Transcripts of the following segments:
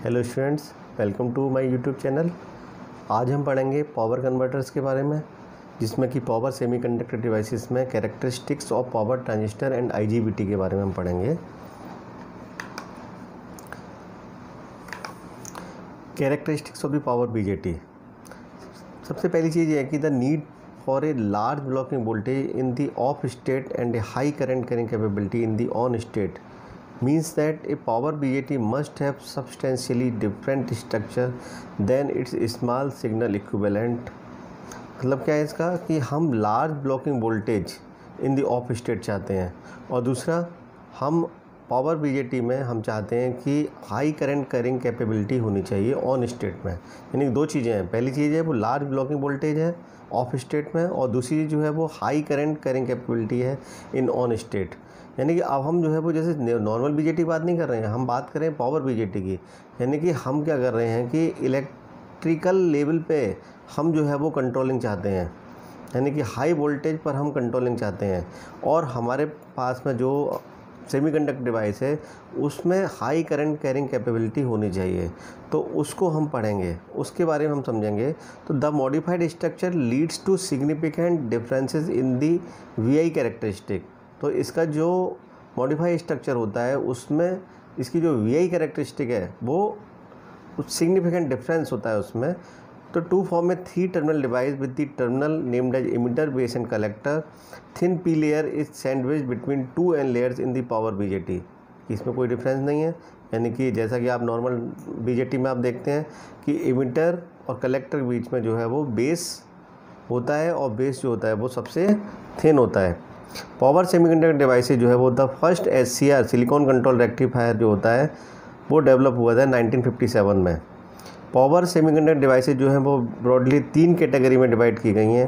Hello students, welcome to my YouTube channel. आज हम पढ़ेंगे पावर कन्वर्टर्स के बारे में, जिसमें कि पावर सेमीकंडक्टर डिवाइसेस में characteristics of power transistor and IGBT के बारे में हम पढ़ेंगे। Characteristics of the power BJT. सबसे पहली चीज़ ये है कि the need for a large blocking voltage in the of state and A high current carrying capability in the on state means that a power BJT must have substantially different structure than its small signal equivalent। मतलब क्या है इसका कि हम large blocking voltage in the of state चाहते हैं, और दूसरा हम पावर बीजेटी में हम चाहते हैं कि हाई करंट कैरिंग कैपेबिलिटी होनी चाहिए ऑन स्टेट में। यानी दो चीज़ें हैं, पहली चीज़ है वो लार्ज ब्लॉकिंग वोल्टेज है ऑफ स्टेट में, और दूसरी चीज़ जो है वो हाई करंट कैरिंग कैपेबिलिटी है इन ऑन स्टेट। यानी कि अब हम जो है वो जैसे नॉर्मल बीजेटी बात नहीं कर रहे हैं, हम बात करें पावर बीजेटी की। यानी कि हम क्या कर रहे हैं कि इलेक्ट्रिकल लेवल पे हम जो है वो कंट्रोलिंग चाहते हैं, यानी कि हाई वोल्टेज पर हम कंट्रोलिंग चाहते हैं, और हमारे पास में जो सेमीकंडक्टर डिवाइस है उसमें हाई करंट कैरिंग कैपेबिलिटी होनी चाहिए। तो उसको हम पढ़ेंगे, उसके बारे में हम समझेंगे। तो the modified structure leads to significant differences in the VI characteristic. तो इसका जो मॉडिफाइड स्ट्रक्चर होता है उसमें इसकी जो वीआई कैरेक्टरिस्टिक है वो सिग्निफिकेंट डिफरेंस होता है उसमें। तो to form a 3 terminal device with the terminal named as emitter, base and collector. Thin P layer is sandwich between 2 N layers in the power BJT. इसमें कोई डिफरेंस नहीं है, यानी कि जैसा कि आप नॉर्मल बीजेटी में आप देखते हैं कि इमिटर और कलेक्टर के बीच में जो है वो बेस होता है, और बेस जो होता है वो सबसे थिन होता है। पावर सेमीकंडक्टर डिवाइस जो है वो the first SCR silicon control rectifier जो होता है वो डेवलप हुआ था 1957 में। पावर सेमीकंडक्टर डिवाइसेज जो हैं वो ब्रॉडली 3 कैटेगरी में डिवाइड की गई हैं।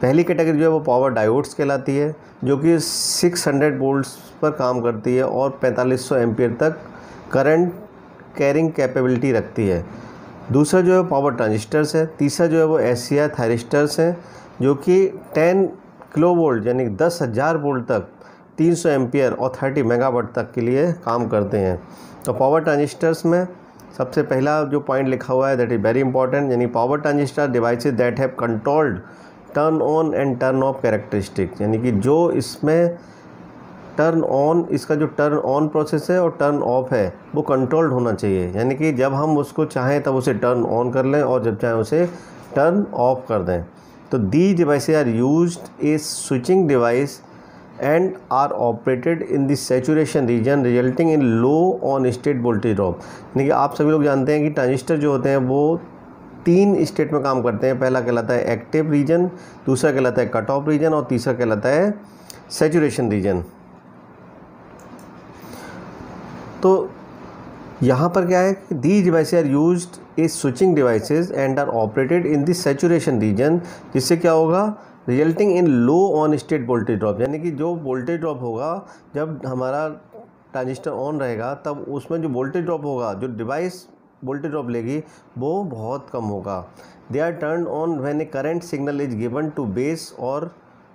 पहली कैटेगरी जो है वो पावर डायोड्स कहलाती है, जो कि 600 वोल्ट्स पर काम करती है और 4500 एम्पियर तक करंट कैरिंग कैपेबिलिटी रखती है। दूसरा जो है पावर ट्रांजिस्टर्स है। तीसरा जो है वो SCR थायरिस्टर्स हैं, जो कि 10 किलोवोल्ट यानी 10,000 वोल्ट तक 300 एम्पियर और 30 मेगावाट तक के लिए काम करते हैं। तो पावर ट्रांजिस्टर्स में सबसे पहला जो पॉइंट लिखा हुआ है दैट इज़ वेरी इंपॉर्टेंट, यानी power transistor devices that have controlled turn on and turn off characteristic. यानी कि जो इसमें टर्न ऑन, इसका जो टर्न ऑन प्रोसेस है और टर्न ऑफ है वो कंट्रोल्ड होना चाहिए। यानी कि जब हम उसको चाहें तब उसे टर्न ऑन कर लें और जब चाहें उसे टर्न ऑफ कर दें। तो the devices are used a switching device and are operated in the saturation region resulting in low on state voltage drop। यानी कि आप सभी लोग जानते हैं कि ट्रांजिस्टर जो होते हैं वो 3 स्टेट में काम करते हैं। पहला कहलाता है एक्टिव रीजन, दूसरा कहलाता है कट ऑफ रीजन, और तीसरा कहलाता है सैचुरेशन रीजन। तो यहाँ पर क्या है कि these devices are used as switching devices and are operated in the saturation region, जिससे क्या होगा, resulting in low on state voltage drop. यानी कि जो वोल्टेज ड्रॉप होगा जब हमारा ट्रांजिस्टर ऑन रहेगा तब उसमें जो वोल्टेज ड्रॉप होगा, जो डिवाइस वोल्टेज ड्रॉप लेगी वो बहुत कम होगा। They are turn on when a current signal is given to base और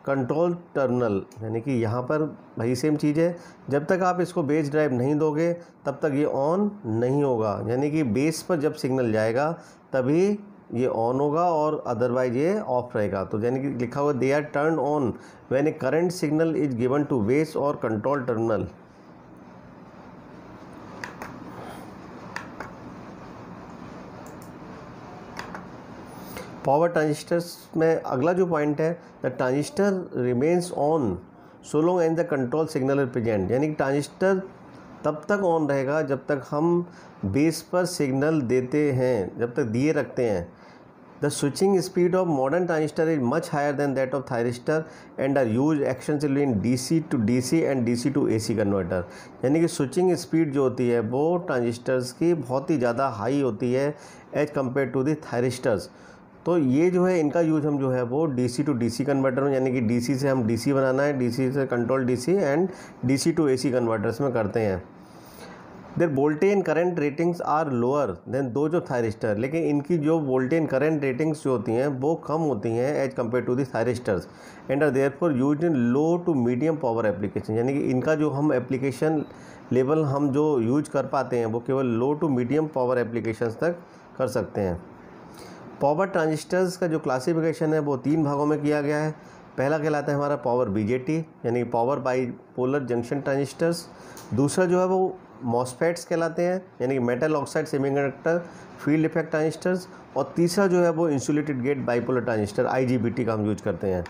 कंट्रोल टर्मिनल। यानी कि यहाँ पर वही सेम चीज़ है, जब तक आप इसको बेस ड्राइव नहीं दोगे तब तक ये ऑन नहीं होगा। यानी कि बेस पर जब सिग्नल जाएगा तभी ये ऑन होगा और अदरवाइज ये ऑफ रहेगा। तो यानी कि लिखा हुआ they are turn on when a current signal is given to base और कंट्रोल टर्मिनल। पावर ट्रांजिस्टर्स में अगला जो पॉइंट है, the transistor remains on so long and the control signal is present. यानी कि ट्रांजिस्टर तब तक ऑन रहेगा जब तक हम बेस पर सिग्नल देते हैं, जब तक दिए रखते हैं। The switching speed of modern transistor is much higher than that of thyristor and are use extensively in DC to DC and DC to AC converter. यानी कि स्विचिंग स्पीड जो होती है वो ट्रांजिस्टर्स की बहुत ही ज़्यादा हाई होती है as compare to the thyristors. तो ये जो है इनका यूज़ हम जो है वो DC to DC कन्वर्टर में, यानी कि DC से हम DC बनाना है, DC से control DC and DC to AC converters में करते हैं। Their voltage and current ratings are lower than those of thyristor, लेकिन इनकी जो वोल्टेज एंड करंट रेटिंग्स जो होती हैं वो कम होती हैं as compare to the thyristors and are therefore used in low to medium power application, यानी कि इनका जो हम एप्लीकेशन लेवल हम जो यूज कर पाते हैं वो केवल लो टू मीडियम पावर एप्लीकेशंस तक कर सकते हैं। पावर ट्रांजिस्टर्स का जो क्लासिफिकेशन है वो 3 भागों में किया गया है। पहला कहलाता है हमारा पावर बीजेटी यानी पावर बाइपोलर जंक्शन ट्रांजिस्टर्स। दूसरा जो है वो मॉसफेट्स कहलाते हैं यानी कि metal oxide semiconductor field effect transistors. और तीसरा जो है वो insulated gate bipolar transistor IGBT का हम यूज करते हैं।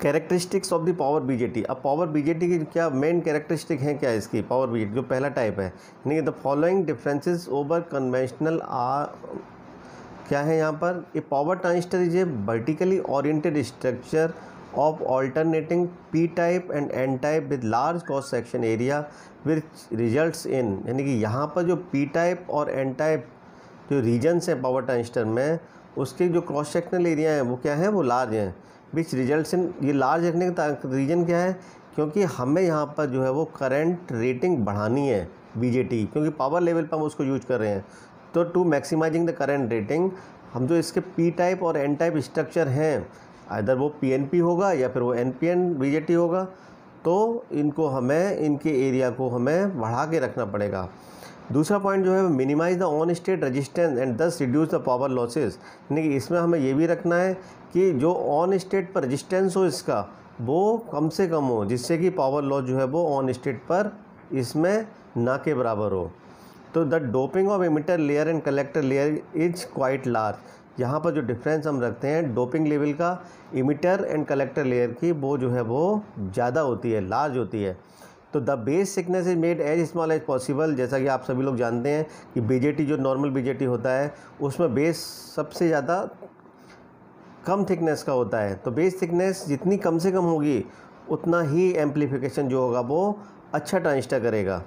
Characteristics of the power BJT. अब पावर बीजेटी की क्या मेन कैरेक्टरिस्टिक हैं, क्या इसकी पावर बीजेटी जो पहला टाइप है, यानी कि the following differences over conventional are, क्या है यहाँ पर, a power transistor is a vertically oriented structure of alternating P type and N type with large cross section area which results in, यानी कि यहाँ पर जो पी टाइप और एन टाइप जो रीजन्स हैं पावर ट्रांजिस्टर में उसके जो क्रॉस सेक्शनल एरिया हैं वो क्या है, वो लार्ज हैं। विच रिजल्ट्स इन, ये लार्ज रखने का रीजन क्या है, क्योंकि हमें यहाँ पर जो है वो करंट रेटिंग बढ़ानी है बीजेटी, क्योंकि पावर लेवल पर हम उसको यूज कर रहे हैं। तो to maximizing the current rating हम जो इसके पी टाइप और एन टाइप स्ट्रक्चर हैं, आइदर वो PNP होगा या फिर वो NPN बीजेटी होगा, तो इनको हमें इनके एरिया को हमें बढ़ा के रखना पड़ेगा। दूसरा पॉइंट जो है minimize the on state resistance and thus reduce the power losses, यानी कि इसमें हमें ये भी रखना है कि जो ऑन स्टेट पर रेजिस्टेंस हो इसका वो कम से कम हो, जिससे कि पावर लॉस जो है वो ऑन स्टेट पर इसमें ना के बराबर हो। तो the doping of emitter layer and collector layer is quite large. यहाँ पर जो डिफरेंस हम रखते हैं डोपिंग लेवल का इमिटर एंड कलेक्टर लेयर की, वो जो है वो ज़्यादा होती है, लार्ज होती है। तो the base thickness is made as small as possible. जैसा कि आप सभी लोग जानते हैं कि बीजेटी जो नॉर्मल बीजेटी होता है उसमें बेस सबसे ज़्यादा कम थिकनेस का होता है। तो बेस थिकनेस जितनी कम से कम होगी उतना ही एम्पलीफिकेशन जो होगा वो अच्छा ट्रांजिस्टर करेगा।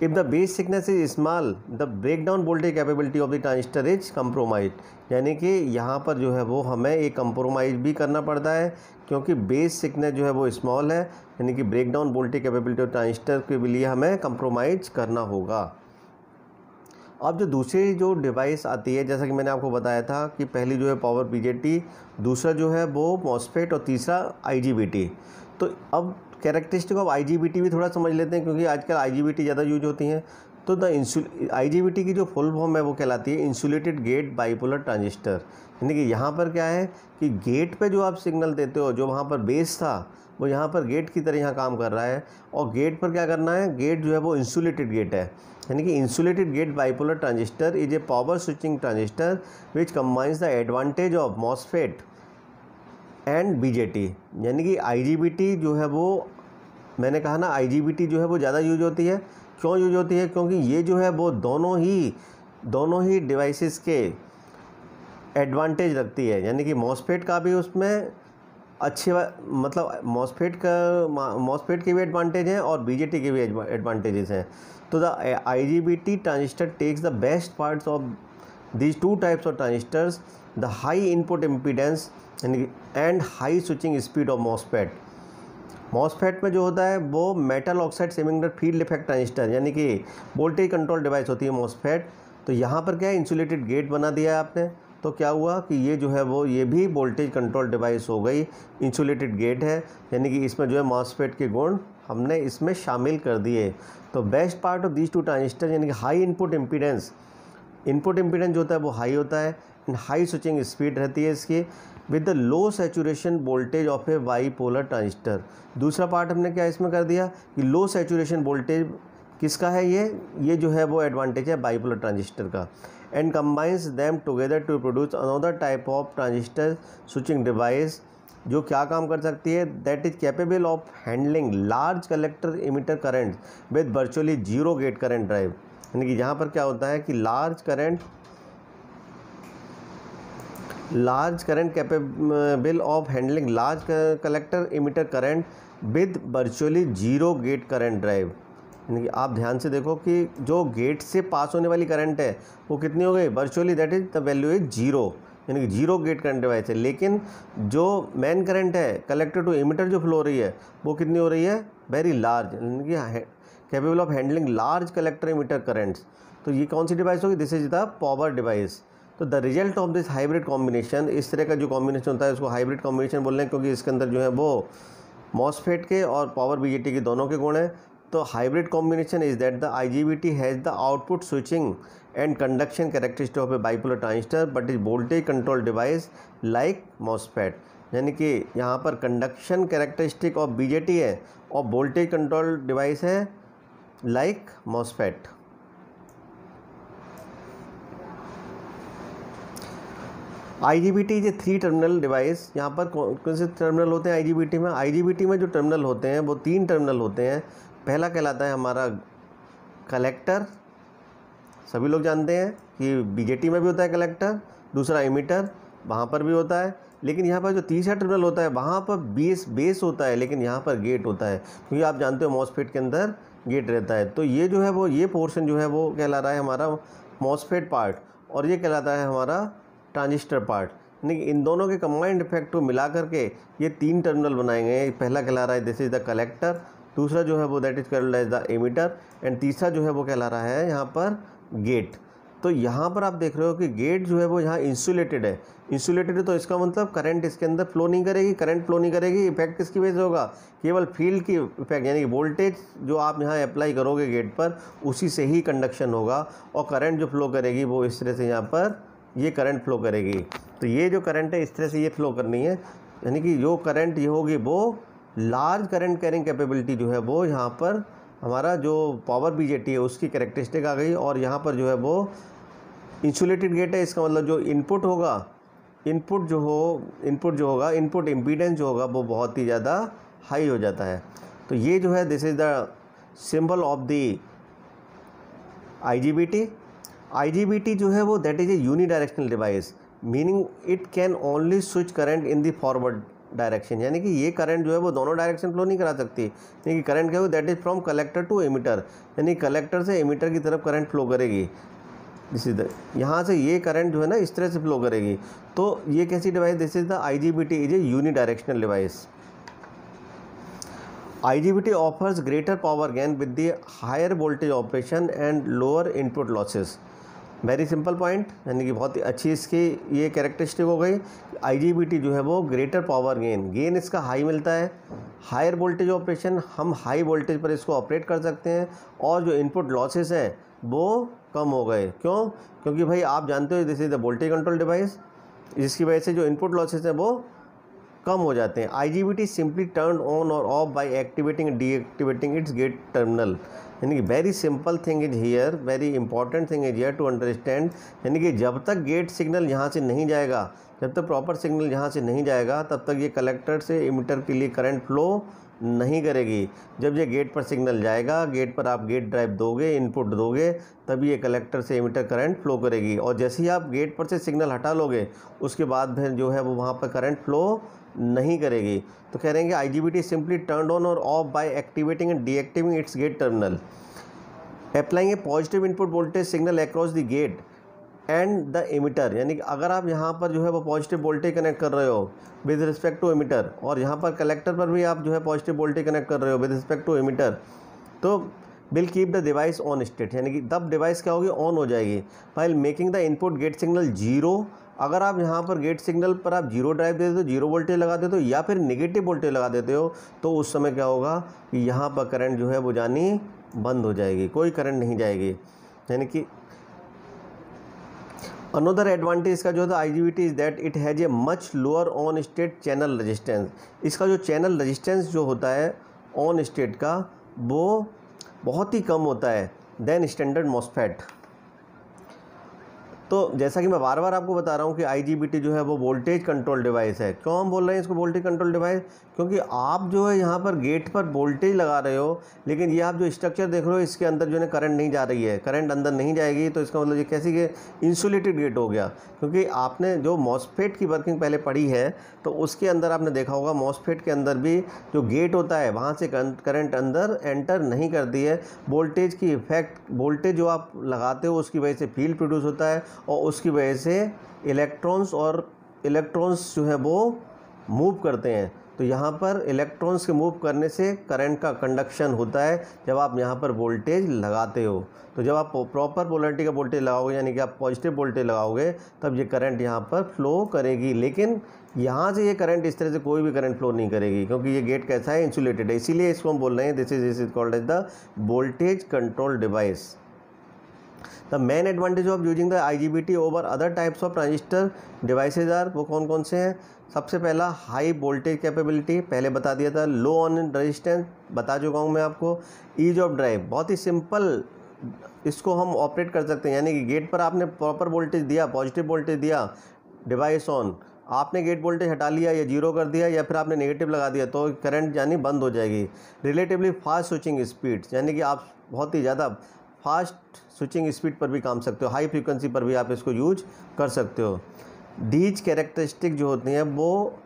If the base thickness is small the breakdown voltage capability of the transistor is compromise, यानी कि यहाँ पर जो है वो हमें एक कंप्रोमाइज़ भी करना पड़ता है, क्योंकि बेस थिकनेस जो है वो स्मॉल है, यानी कि breakdown voltage capability of transistor के लिए हमें कंप्रोमाइज़ करना होगा। अब जो दूसरी जो डिवाइस आती है, जैसा कि मैंने आपको बताया था कि पहली जो है पावर बीजेटी, दूसरा जो है वो मॉसफेट और तीसरा IGBT। तो अब कैरेक्टरिस्टिक ऑफ IGBT भी थोड़ा समझ लेते हैं, क्योंकि आजकल IGBT ज़्यादा यूज होती हैं। तो द IGBT की जो फुल फॉर्म है वो कहलाती है इंसुलेटेड गेट बाइपोलर ट्रांजिस्टर, यानी कि यहाँ पर क्या है कि गेट पे जो आप सिग्नल देते हो, जो वहाँ पर बेस था वो यहाँ पर गेट की तरह यहाँ काम कर रहा है, और गेट पर क्या करना है, गेट जो है वो इंसुलेटेड गेट है, यानी कि insulated gate bipolar transistor is a power switching transistor which combines the advantage of MOSFET and BJT. यानी कि IGBT जो है वो, मैंने कहा ना IGBT जो है वो ज़्यादा यूज होती है। क्यों यूज होती है, क्योंकि ये जो है वो दोनों ही डिवाइसेस के एडवांटेज रखती है, यानी कि मॉसफेट का भी उसमें अच्छे, मतलब मॉसफेट के भी एडवांटेज हैं और बीजेटी के भी एडवांटेजेस हैं। तो the IGBT transistor takes the best parts of these two types of transistors, the high input impedance and high switching speed of MOSFET। MOSFET में जो होता है वो metal oxide semiconductor field effect transistor, यानी कि voltage control device होती है MOSFET। तो यहाँ पर क्या है, इंसुलेटेड गेट बना दिया है आपने, तो क्या हुआ कि ये जो है वो ये भी वोल्टेज कंट्रोल डिवाइस हो गई, इंसुलेटेड गेट है, यानी कि इसमें जो है MOSFET के गुण हमने इसमें शामिल कर दिए। तो best part of these two transistor, यानी कि हाई इनपुट इम्पीडेंस जो होता है वो हाई होता है, एंड हाई स्विचिंग स्पीड रहती है इसकी, with the low saturation voltage of A bipolar transistor. दूसरा पार्ट हमने क्या इसमें कर दिया कि लो सैचुरेशन वोल्टेज किसका है, ये जो है वो एडवांटेज है बाईपोलर ट्रांजिस्टर का, and combines them together to produce another type of transistor switching device, जो क्या काम कर सकती है, that is capable of handling large collector emitter current with virtually zero gate current drive. यानी कि यहाँ पर क्या होता है कि large current capable of handling large collector emitter current with virtually zero gate current drive. यानी कि आप ध्यान से देखो कि जो गेट से पास होने वाली करंट है वो कितनी हो गई, virtually that is the value is zero, यानी कि जीरो गेट करंट डिवाइस है। लेकिन जो मेन करंट है कलेक्टर टू इमिटर जो फ्लो हो रही है वो कितनी हो रही है, वेरी लार्ज, यानी कि capable of handling large collector emitter currents. तो ये कौन सी डिवाइस होगी? This is the power device. तो the result of this hybrid combination, इस तरह का जो कॉम्बिनेशन होता है उसको हाइब्रिड कॉम्बिनेशन बोल रहे हैं, क्योंकि इसके अंदर जो है वो मॉसफेट के और पावर बीजेटी के दोनों के गुण हैं। तो hybrid combination is that the IGBT has the output switching and conduction characteristic of A bipolar transistor but is voltage control device like MOSFET. यानी कि यहाँ पर कंडक्शन कैरेक्टरिस्टिक ऑफ बीजेटी है और वोल्टेज कंट्रोल डिवाइस है like MOSFET. IGBT is A 3 terminal device. यहाँ पर कौन से टर्मिनल होते हैं IGBT में? IGBT में जो टर्मिनल होते हैं वो 3 टर्मिनल होते हैं। पहला कहलाता है हमारा कलेक्टर, सभी लोग जानते हैं कि BJT में भी होता है कलेक्टर। दूसरा एमिटर, वहाँ पर भी होता है। लेकिन यहाँ पर जो तीसरा टर्मिनल होता है वहाँ पर बेस होता है, लेकिन यहाँ पर गेट होता है, क्योंकि आप जानते हो मॉसफेट के अंदर गेट रहता है। तो ये जो है वो ये पोर्शन जो है वो कहला रहा है हमारा मॉसफेट पार्ट, और ये कहलाता है हमारा ट्रांजिस्टर पार्ट। यानी कि इन दोनों के कंबाइंड इफेक्ट को मिला करके ये 3 टर्मिनल बनाएंगे। पहला कहला रहा है दिस इज़ द कलेक्टर, दूसरा जो है वो that is called as the emitter, and तीसरा जो है वो कहला रहा है यहाँ पर गेट। तो यहाँ पर आप देख रहे हो कि गेट जो है वो यहाँ इंसुलेटेड है। इंसुलेटेड है तो इसका मतलब करंट इसके अंदर फ्लो नहीं करेगी। करंट फ्लो नहीं करेगी, इफेक्ट किसकी वजह से होगा? केवल फील्ड की इफेक्ट, यानी कि वोल्टेज जो आप यहाँ अप्लाई करोगे गेट पर उसी से ही कंडक्शन होगा, और करंट जो फ्लो करेगी वो इस तरह से यहाँ पर ये करंट फ्लो करेगी। तो ये जो करंट है इस तरह से ये फ्लो करनी है, यानी कि जो करंट ये होगी वो लार्ज करंट कैरिंग कैपेबिलिटी जो है वो यहाँ पर हमारा जो पावर बीजेटी है उसकी कैरेक्टरिस्टिक आ गई। और यहाँ पर जो है वो इंसुलेटेड गेट है, इसका मतलब जो इनपुट होगा, इनपुट इम्पीडेंस जो होगा वो बहुत ही ज़्यादा हाई हो जाता है। तो ये जो है this is the symbol of the IGBT। IGBT जो है वो that is a unidirectional device, meaning it can only switch current in the forward direction. यानी कि ये करंट जो है वो दोनों डायरेक्शन फ्लो नहीं करा सकती। यानी कि करंट क्या हो that is from collector to emitter, यानी कलेक्टर से एमिटर की तरफ करंट फ्लो करेगी। दिस इज द, यहाँ से ये करंट जो है ना इस तरह से फ्लो करेगी। तो ये कैसी device? This is the IGBT is a unidirectional device. IGBT offers greater power gain with the higher voltage operation and lower input losses. Very simple point, यानी कि बहुत ही अच्छी इसकी ये कैरेक्टरिस्टिक हो गई। IGBT जो है वो ग्रेटर पावर गेन इसका हाई मिलता है, हायर वोल्टेज ऑपरेशन, हम हाई वोल्टेज पर इसको ऑपरेट कर सकते हैं, और जो इनपुट लॉसेस हैं वो कम हो गए। क्यों? क्योंकि भाई आप जानते हो this is the voltage control device, जिसकी वजह से जो इनपुट लॉसेस हैं वो कम हो जाते हैं। IGBT सिंपली टर्न ऑन और off by activating deactivating its gate terminal. यानी कि very simple thing is here, very important thing is here to understand. यानी कि जब तक गेट सिग्नल यहाँ से नहीं जाएगा, जब तक प्रॉपर सिग्नल यहाँ से नहीं जाएगा, तब तक ये कलेक्टर से इमिटर के लिए करंट फ्लो नहीं करेगी। जब ये गेट पर सिग्नल जाएगा, गेट पर आप गेट ड्राइव दोगे, इनपुट दोगे, तभी ये कलेक्टर से एमिटर करंट फ्लो करेगी। और जैसे ही आप गेट पर से सिग्नल हटा लोगे उसके बाद फिर जो है वो वहाँ पर करंट फ्लो नहीं करेगी। तो कह रहे हैं कि IGBT सिंपली टर्न ऑन और off by activating and deactivating its gate terminal, applying a positive input voltage signal across the gate and the emitter. यानी कि अगर आप यहाँ पर जो है वो पॉजिटिव वोल्टेज कनेक्ट कर रहे हो विद रिस्पेक्ट टू एमिटर, और यहाँ पर कलेक्टर पर भी आप जो है पॉजिटिव वोल्टेज कनेक्ट कर रहे हो विद रिस्पेक्ट टू एमिटर, तो will keep the device on state, यानी कि तब डिवाइस क्या होगी? ऑन हो जाएगी। While making the input gate signal zero. अगर आप यहाँ पर गेट सिग्नल पर आप जीरो ड्राइव देते हो, जीरो वोल्टेज लगा देते हो, या फिर नेगेटिव वोल्टेज लगा देते हो, तो उस समय क्या होगा कि यहाँ पर करंट जो है वो जानी बंद हो जाएगी, कोई करंट नहीं जाएगी। यानी कि अनदर एडवांटेज इसका जो है IGBT is that it has a much lower on state channel resistance. इसका जो चैनल रजिस्टेंस जो होता है ऑन स्टेट का वो बहुत ही कम होता है देन स्टैंडर्ड मॉसफेट। तो जैसा कि मैं बार बार आपको बता रहा हूँ कि IGBT जो है वो वोल्टेज कंट्रोल डिवाइस है। क्यों हम बोल रहे हैं इसको वोल्टेज कंट्रोल डिवाइस? क्योंकि आप जो है यहाँ पर गेट पर वोल्टेज लगा रहे हो, लेकिन ये आप जो स्ट्रक्चर देख रहे हो इसके अंदर जो है करंट नहीं जा रही है, करंट अंदर नहीं जाएगी। तो इसका मतलब ये कैसी के इंसुलेटेड गेट हो गया। क्योंकि आपने जो मॉसफेट की वर्किंग पहले पढ़ी है तो उसके अंदर आपने देखा होगा मॉसफेट के अंदर भी जो गेट होता है वहाँ से करंट अंदर एंटर नहीं करती है। वोल्टेज की इफेक्ट, वोल्टेज जो आप लगाते हो उसकी वजह से फील्ड प्रोड्यूस होता है, और उसकी वजह से इलेक्ट्रॉन्स जो है वो मूव करते हैं। तो यहाँ पर इलेक्ट्रॉन्स के मूव करने से करंट का कंडक्शन होता है जब आप यहाँ पर वोल्टेज लगाते हो। तो जब आप प्रॉपर पोलैरिटी का वोल्टेज लगाओगे, यानी कि आप पॉजिटिव वोल्टेज लगाओगे, तब ये करंट यहाँ पर फ्लो करेगी। लेकिन यहाँ से ये करंट इस तरह से कोई भी करंट फ्लो नहीं करेगी, क्योंकि ये गेट कैसा है, इंसुलेटेड है। इसीलिए इसको हम बोल रहे हैं this is called as the voltage control device. The main advantage of using the IGBT over other types of transistor devices are, वो कौन कौन से हैं? सबसे पहला हाई वोल्टेज कैपेबिलिटी, पहले बता दिया था। लो ऑन रेजिस्टेंस बता चुका हूँ मैं आपको। ईज ऑफ ड्राइव, बहुत ही सिंपल इसको हम ऑपरेट कर सकते हैं, यानी कि गेट पर आपने प्रॉपर वोल्टेज दिया, पॉजिटिव वोल्टेज दिया, डिवाइस ऑन, आपने गेट वोल्टेज हटा लिया या जीरो कर दिया या फिर आपने नेगेटिव लगा दिया तो करंट यानी बंद हो जाएगी। रिलेटिवली फास्ट स्विचिंग स्पीड, यानी कि आप बहुत ही ज़्यादा फास्ट स्विचिंग स्पीड पर भी काम सकते हो, हाई फ्रीक्वेंसी पर भी आप इसको यूज कर सकते हो। दीज कैरेक्टरिस्टिक जो होती हैं वो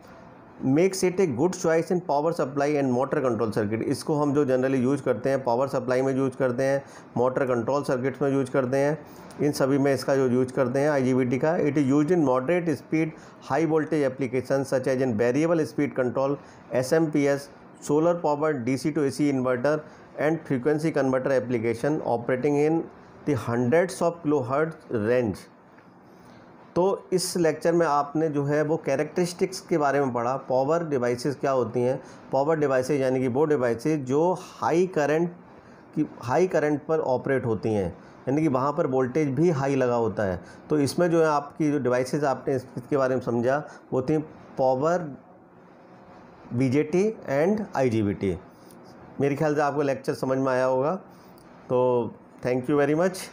makes it a good choice in power supply and motor control circuit. इसको हम जो जनरली यूज करते हैं पावर सप्लाई में यूज करते हैं, मोटर कंट्रोल सर्किट्स में यूज करते हैं, इन सभी में इसका जो यूज करते हैं IGBT का। It is use in moderate speed high voltage application such as in variable speed control, SMPS, solar power DC to AC inverter and frequency converter application operating in the hundreds of kilohertz range. तो इस lecture में आपने जो है वो characteristics के बारे में पढ़ा। पावर डिवाइसेस क्या होती हैं? पावर डिवाइसेस यानी कि वो डिवाइसेस जो हाई करंट पर ऑपरेट होती हैं, यानी कि वहाँ पर वोल्टेज भी हाई लगा होता है। तो इसमें जो है आपकी जो डिवाइसेस आपने इसके बारे में समझा वो थी पावर BJT एंड IGBT। मेरे ख्याल से आपको लेक्चर समझ में आया होगा। तो थैंक यू वेरी मच।